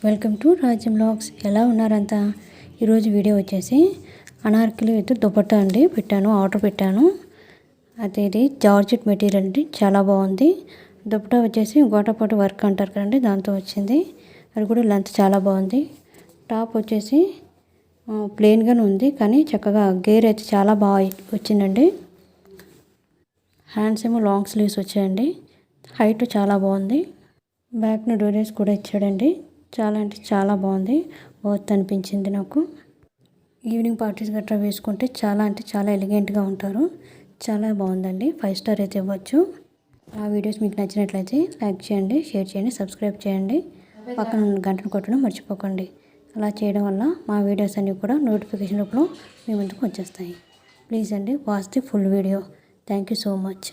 Welcome to రాజ్యం vlogs. ఎలా ఉన్నారంతా? ఈరోజు వీడియో వచ్చేసి అనార్కలి విత్ దుపట్టా అండి ఆర్డర్ పెట్టాను. అయితే ఇది జార్జెట్ మెటీరియల్ అండి, చాలా బాగుంది. దుపట్టా వచ్చేసి గోటపాటు వర్క్ అంటారు కదండి, దాంతో వచ్చింది. అది కూడా లెంత్ చాలా బాగుంది. టాప్ వచ్చేసి ప్లెయిన్గానే ఉంది, కానీ చక్కగా గేర్ అయితే చాలా బాగా వచ్చిందండి. హ్యాండ్స్ ఏమో లాంగ్ స్లీవ్స్ వచ్చాయండి. హైట్ చాలా బాగుంది. బ్యాక్ను డోరేస్ కూడా ఇచ్చాడండి. చాలా అంటే చాలా బాగుంది. వర్త్ అనిపించింది నాకు. ఈవినింగ్ పార్టీస్ గట్రా వేసుకుంటే చాలా అంటే చాలా ఎలిగెంట్గా ఉంటారు. చాలా బాగుందండి. 5 స్టార్ అయితే ఇవ్వచ్చు. ఆ వీడియోస్ మీకు నచ్చినట్లయితే లైక్ చేయండి, షేర్ చేయండి, సబ్స్క్రైబ్ చేయండి. పక్కన గంటను కొట్టడం మర్చిపోకండి. అలా చేయడం వల్ల మా వీడియోస్ అన్నీ కూడా నోటిఫికేషన్ రూపంలో మీ ముందుకు వచ్చేస్తాయి. ప్లీజ్ అండి, watch the full video. Thank you so much.